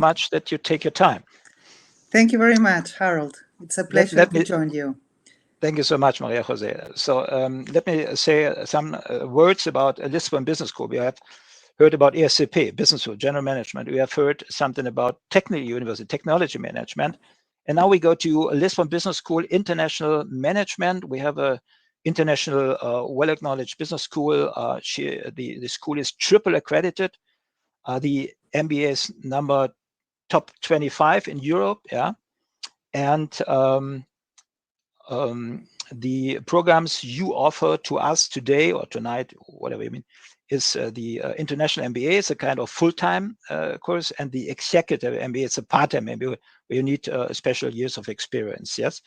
much that you take your time. Thank you very much, Harold. It's a pleasure to join you. Thank you so much, Maria Jose. So let me say some words about Lisbon Business School. We have heard about ESCP, Business School, General Management. We have heard something about Technical University, Technology Management. And now we go to Lisbon Business School, International Management. We have a international, well-acknowledged business school. The school is triple accredited. The MBA is number top 25 in Europe, yeah. And the programs you offer to us today or tonight, whatever you mean, is the International MBA. It's a kind of full-time course, and the Executive MBA is a part-time MBA where you need special years of experience, yes?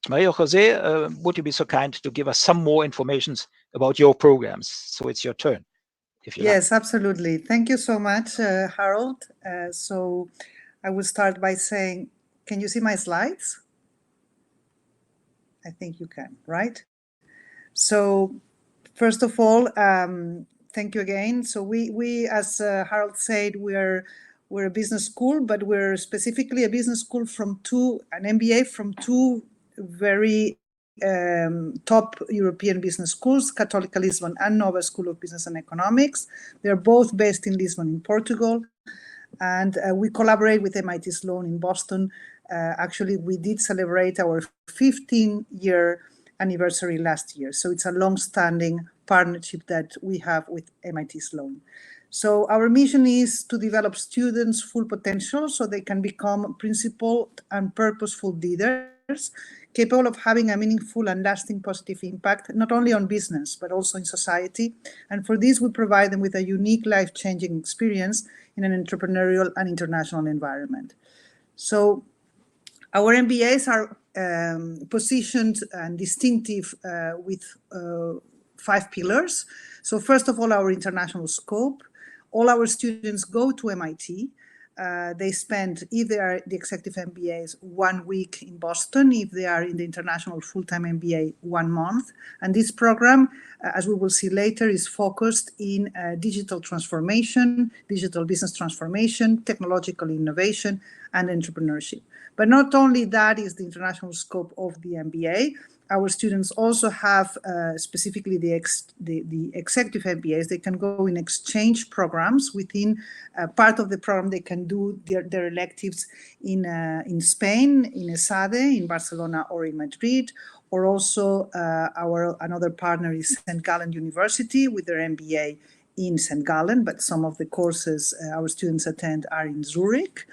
Maria Jose, would you be so kind to give us some more information about your programs? So it's your turn, if you like. Yes, absolutely. Thank you so much, Harold. So I will start by saying, can you see my slides? I think you can, right? So first of all, thank you again. So we as Harold said, we're a business school, but we're specifically a business school an MBA from two very top European business schools, Católica Lisbon and Nova School of Business and Economics. They're both based in Lisbon in Portugal. And we collaborate with MIT Sloan in Boston. Actually, we did celebrate our 15-year anniversary last year. So it's a long-standing partnership that we have with MIT Sloan. So our mission is to develop students' full potential so they can become principled and purposeful leaders, capable of having a meaningful and lasting positive impact, not only on business, but also in society. And for this, we provide them with a unique life-changing experience in an entrepreneurial and international environment. So our MBAs are positioned and distinctive with 5 pillars. So first of all, our international scope. All our students go to MIT. They spend, if they are the executive MBAs, 1 week in Boston. If they are in the international full-time MBA, 1 month. And this program, as we will see later, is focused in digital transformation, digital business transformation, technological innovation, and entrepreneurship. But not only that is the international scope of the MBA. Our students also have specifically the executive MBAs. They can go in exchange programs. Within part of the program, they can do their electives in Spain, in ESADE, in Barcelona or in Madrid, or also another partner is St. Gallen University with their MBA in St. Gallen, but some of the courses our students attend are in Zurich.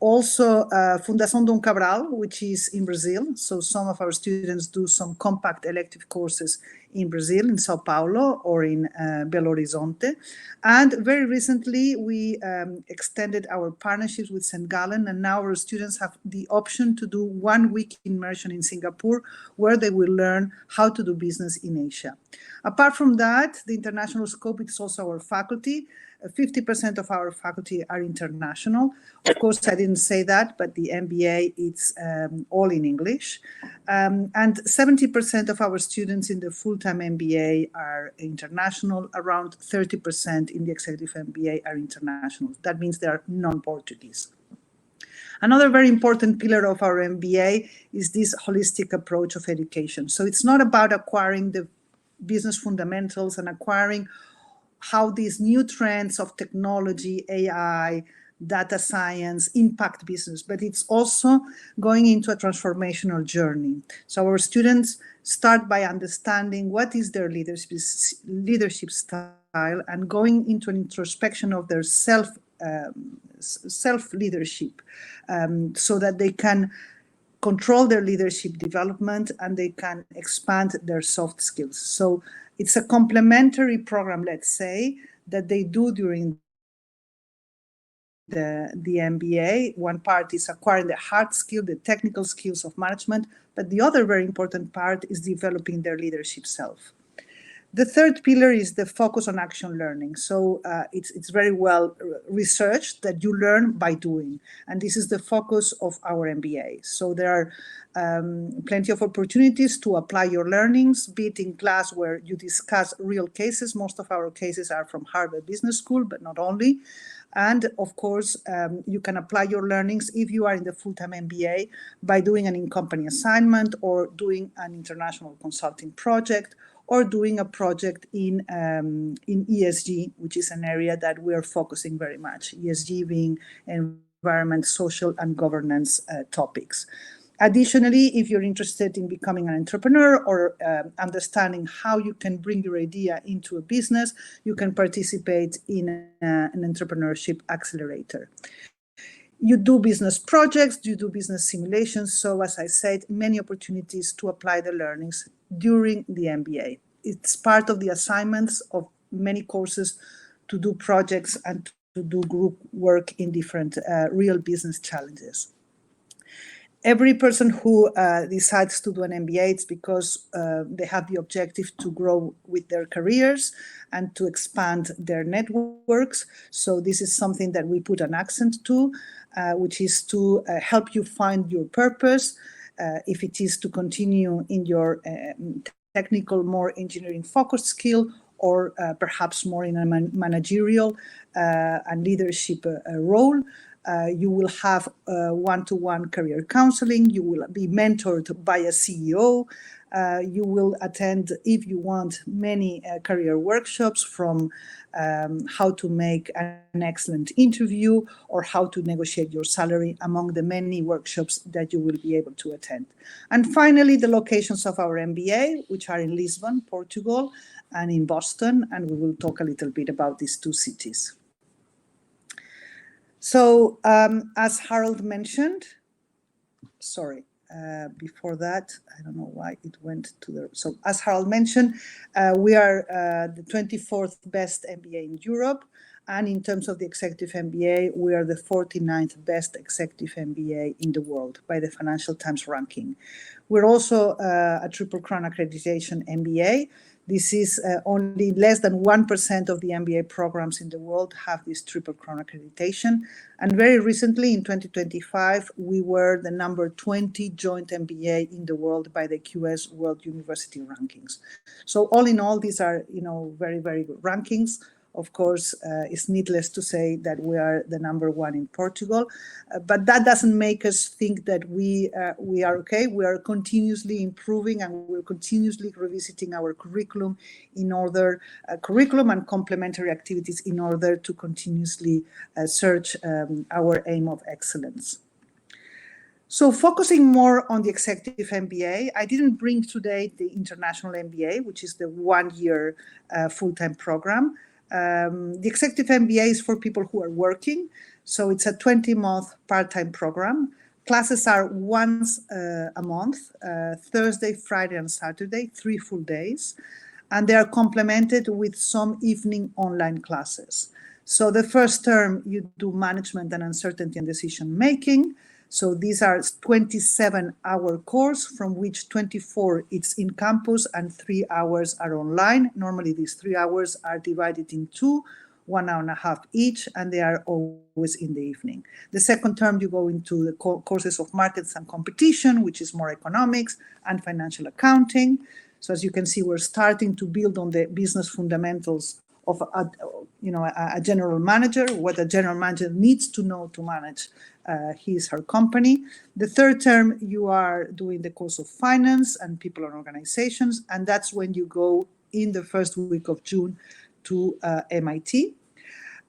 Also, Fundação Dom Cabral, which is in Brazil. So some of our students do some compact elective courses in Brazil, in Sao Paulo or in Belo Horizonte. And very recently, we extended our partnerships with St. Gallen, and now our students have the option to do 1 week immersion in Singapore, where they will learn how to do business in Asia. Apart from that, the international scope is also our faculty. 50% of our faculty are international. Of course, I didn't say that, but the MBA, it's all in English. And 70% of our students in the full-time MBA are international. Around 30% in the executive MBA are international. That means they are non-Portuguese. Another very important pillar of our MBA is this holistic approach of education. So it's not about acquiring the business fundamentals and acquiring how these new trends of technology, AI, data science impact business, but it's also going into a transformational journey. So our students start by understanding what is their leadership style and going into an introspection of their self-leadership so that they can control their leadership development and they can expand their soft skills. So it's a complementary program, let's say, that they do during the MBA. One part is acquiring the hard skill, the technical skills of management, but the other very important part is developing their leadership self. The third pillar is the focus on action learning. So it's very well researched that you learn by doing. And this is the focus of our MBA. So there are plenty of opportunities to apply your learnings, be it in class where you discuss real cases. Most of our cases are from Harvard Business School, but not only. And of course, you can apply your learnings if you are in the full-time MBA by doing an in-company assignment or doing an international consulting project or doing a project in ESG, which is an area that we're focusing very much, ESG being environment, social, and governance topics. Additionally, if you're interested in becoming an entrepreneur or understanding how you can bring your idea into a business, you can participate in an entrepreneurship accelerator. You do business projects, you do business simulations. So as I said, many opportunities to apply the learnings during the MBA. It's part of the assignments of many courses to do projects and to do group work in different real business challenges. Every person who decides to do an MBA, it's because they have the objective to grow with their careers and to expand their networks. So this is something that we put an accent to, which is to help you find your purpose. If it is to continue in your technical, more engineering-focused skill, or perhaps more in a managerial and leadership role. You will have one-to-one career counseling. You will be mentored by a CEO. You will attend, if you want, many career workshops from how to make an excellent interview or how to negotiate your salary, among the many workshops that you will be able to attend. And finally, the locations of our MBA, which are in Lisbon, Portugal, and in Boston, and we will talk a little bit about these two cities. So as Harold mentioned, before that, I don't know why it went to the... So as Harold mentioned, we are the 24th best MBA in Europe. And in terms of the executive MBA, we are the 49th best executive MBA in the world by the Financial Times ranking. We're also a Triple Crown accreditation MBA. This is only less than 1% of the MBA programs in the world have this Triple Crown accreditation. And very recently, in 2025, we were the number 20 joint MBA in the world by the QS World University Rankings. So all in all, these are, very, very good rankings. Of course, it's needless to say that we are the number one in Portugal, but that doesn't make us think that we are okay. We are continuously improving and we're continuously revisiting our curriculum curriculum and complementary activities in order to continuously search our aim of excellence. So focusing more on the executive MBA, I didn't bring today the international MBA, which is the one-year full-time program. The executive MBA is for people who are working. So it's a 20-month part-time program. Classes are once a month, Thursday, Friday, and Saturday, 3 full days. And they are complemented with some evening online classes. So the first term, you do management and uncertainty and decision-making. So these are 27-hour course, from which 24 it's in campus and 3 hours are online. Normally these 3 hours are divided in two, 1 hour and a half each, and they are always in the evening. The second term, you go into the courses of markets and competition, which is more economics and financial accounting. So as you can see, we're starting to build on the business fundamentals of a general manager, what a general manager needs to know to manage her company. The third term, you are doing the course of finance and people and organizations, and that's when you go in the first week of June to MIT.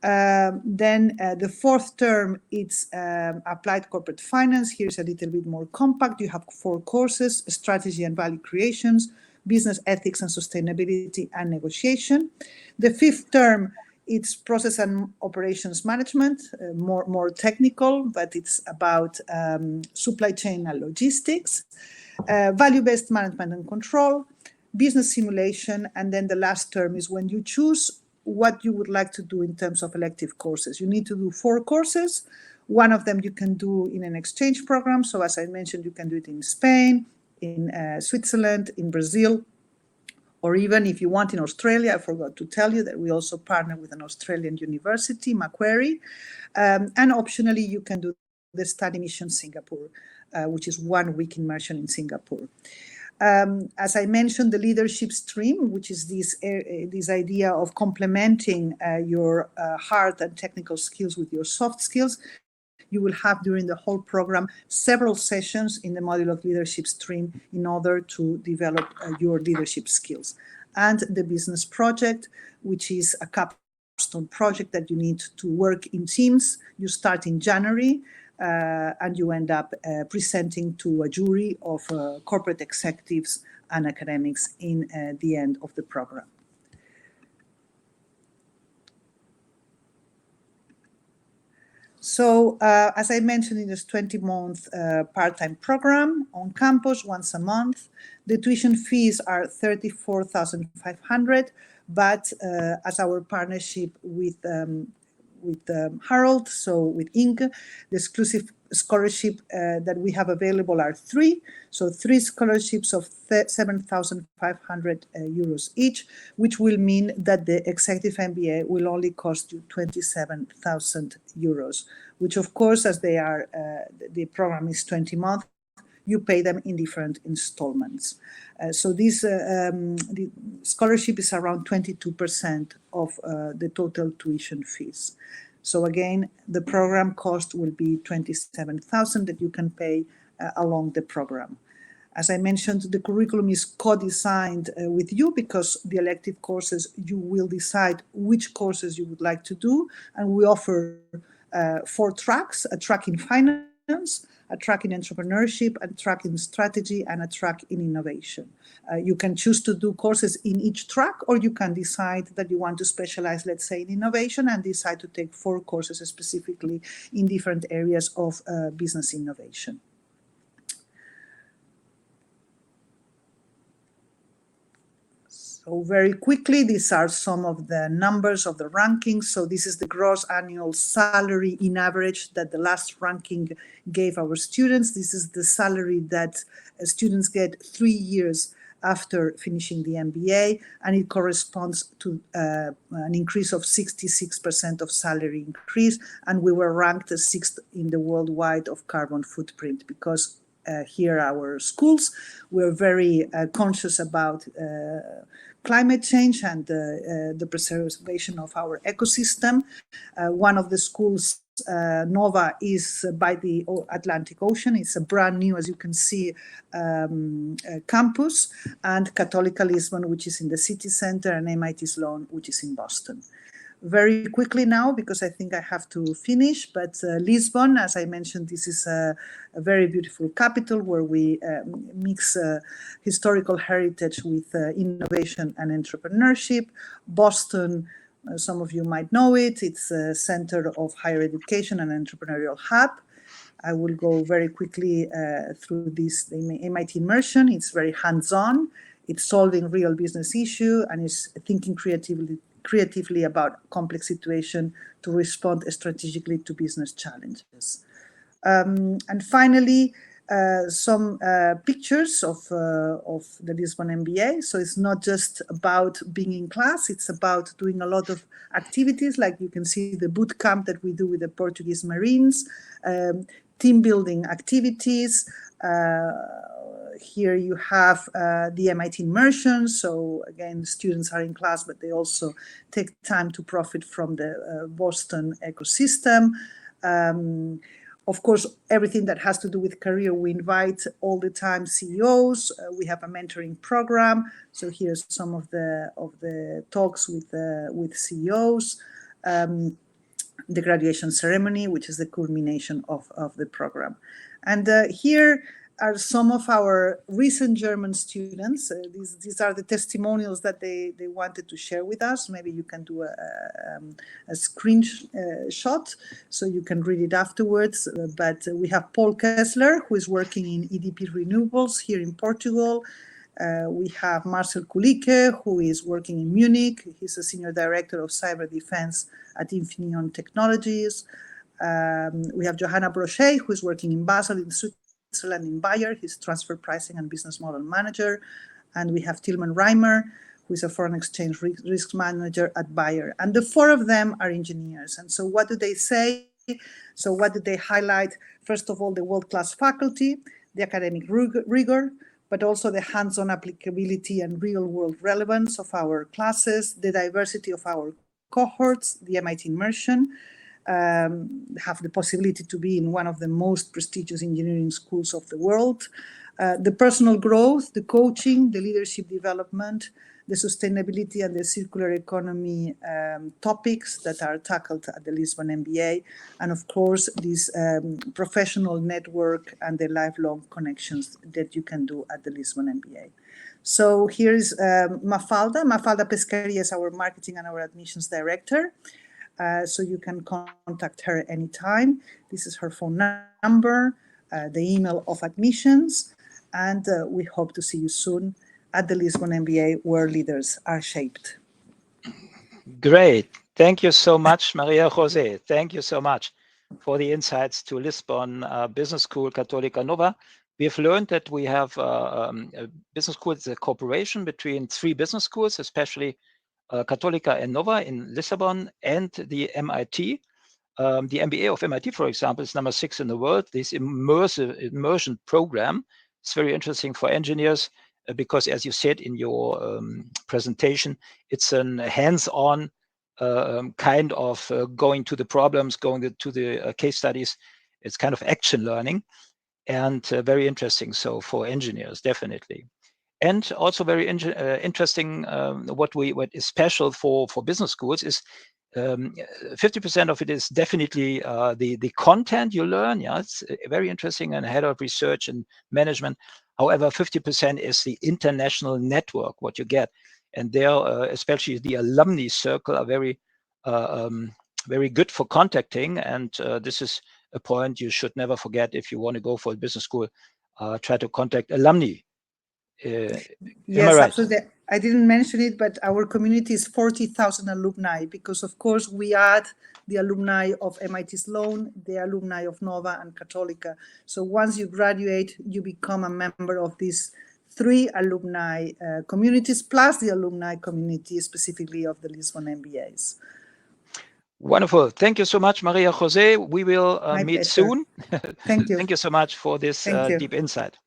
Then the fourth term, it's applied corporate finance. Here's a little bit more compact. You have 4 courses: strategy and value creations, business ethics and sustainability, and negotiation. The fifth term, it's process and operations management, more technical, but it's about supply chain and logistics, value-based management and control, business simulation, and then the last term is when you choose what you would like to do in terms of elective courses. You need to do 4 courses. One of them you can do in an exchange program. So as I mentioned, you can do it in Spain, in Switzerland, in Brazil, or even if you want in Australia. I forgot to tell you that we also partner with an Australian university, Macquarie. And optionally, you can do the study mission Singapore, which is 1 week immersion in Singapore. As I mentioned, the leadership stream, which is this idea of complementing your hard and technical skills with your soft skills. You will have during the whole program several sessions in the module of leadership stream in order to develop your leadership skills. And the business project, which is a capstone project that you need to work in teams. You start in January and you end up presenting to a jury of corporate executives and academics in the end of the program. So, as I mentioned, in this 20-month part-time program on campus once a month, the tuition fees are 34,500, but as our partnership with Harold, so with Inc., the exclusive scholarship that we have available are 3. So 3 scholarships of 7,500 euros each, which will mean that the executive MBA will only cost you 27,000 euros, which of course, as they are, the program is 20 months, you pay them in different installments. So this the scholarship is around 22% of the total tuition fees. So again, the program cost will be 27,000 that you can pay along the program. As I mentioned, the curriculum is co-designed with you because the elective courses, you will decide which courses you would like to do. And we offer 4 tracks, a track in finance, a track in entrepreneurship, a track in strategy, and a track in innovation. You can choose to do courses in each track, or you can decide that you want to specialize, let's say, in innovation and decide to take 4 courses specifically in different areas of business innovation. So very quickly, these are some of the numbers of the rankings. So this is the gross annual salary in average that the last ranking gave our students. This is the salary that students get 3 years after finishing the MBA, and it corresponds to an increase of 66% of salary increase. And we were ranked as 6th in the worldwide of carbon footprint because here our schools were very conscious about climate change and the preservation of our ecosystem. One of the schools, Nova, is by the Atlantic Ocean. It's a brand new, as you can see, campus, and Católica Lisbon, which is in the city center, and MIT Sloan, which is in Boston. Very quickly now, because I think I have to finish, but Lisbon, as I mentioned, this is a very beautiful capital where we mix historical heritage with innovation and entrepreneurship. Boston, some of you might know it, it's a center of higher education and entrepreneurial hub. I will go very quickly through this, the MIT immersion. It's very hands-on, it's solving real business issue, and it's thinking creatively about complex situation to respond strategically to business challenges. And finally, some pictures of the Lisbon MBA. So it's not just about being in class, it's about doing a lot of activities, like you can see the boot camp that we do with the Portuguese Marines, team building activities. Here you have the MIT immersion. So again, students are in class, but they also take time to profit from the Boston ecosystem. Of course, everything that has to do with career, we invite all the time CEOs. We have a mentoring program. So here's some of the talks with CEOs. The graduation ceremony, which is the culmination of the program. And here are some of our recent German students. These are the testimonials that they wanted to share with us. Maybe you can do a screenshot so you can read it afterwards. But we have Paul Kessler, who is working in EDP Renewables here in Portugal. We have Marcel Kulicke, who is working in Munich. He's a senior director of cyber defense at Infineon Technologies. We have Johanna Brochet, who is working in Basel in Switzerland in Bayer. He's transfer pricing and business model manager. And we have Tilman Reimer, who is a foreign exchange risk manager at Bayer. And the 4 of them are engineers. And so what do they say? So what did they highlight? First of all, the world-class faculty, the academic rigor, but also the hands-on applicability and real-world relevance of our classes, the diversity of our cohorts, the MIT immersion, have the possibility to be in one of the most prestigious engineering schools of the world, the personal growth, the coaching, the leadership development, the sustainability and the circular economy topics that are tackled at the Lisbon MBA, and of course, this professional network and the lifelong connections that you can do at the Lisbon MBA. So here is Mafalda. Mafalda Pescaria is our marketing and our admissions director. So you can contact her anytime. This is her phone number, the email of admissions, and we hope to see you soon at the Lisbon MBA, where leaders are shaped. Great. Thank you so much, Maria Jose. Thank you so much for the insights to Lisbon Business School Católica Nova. We have learned that we have a business school, it's a cooperation between 3 business schools, especially Católica and Nova in Lisbon and the MIT. The MBA of MIT, for example, is number 6 in the world. This immersion program is very interesting for engineers because, as you said in your presentation, it's a hands-on kind of going to the problems, going to the case studies. It's kind of action learning and very interesting. So for engineers, definitely. And also very interesting, what is special for business schools is 50% of it is definitely the content you learn. Yeah, it's very interesting and head of research and management. However, 50% is the international network, what you get. And there, especially the alumni circle are very good for contacting. And this is a point you should never forget if you want to go for a business school. Try to contact alumni. Yes, right? Absolutely. I didn't mention it, but our community is 40,000 alumni because, of course, we add the alumni of MIT Sloan, the alumni of Nova and Católica. So once you graduate, you become a member of these 3 alumni communities, plus the alumni community specifically of the Lisbon MBAs. Wonderful. Thank you so much, Maria Jose. We will meet pleasure. soon. Thank you. Thank you so much for this deep insight.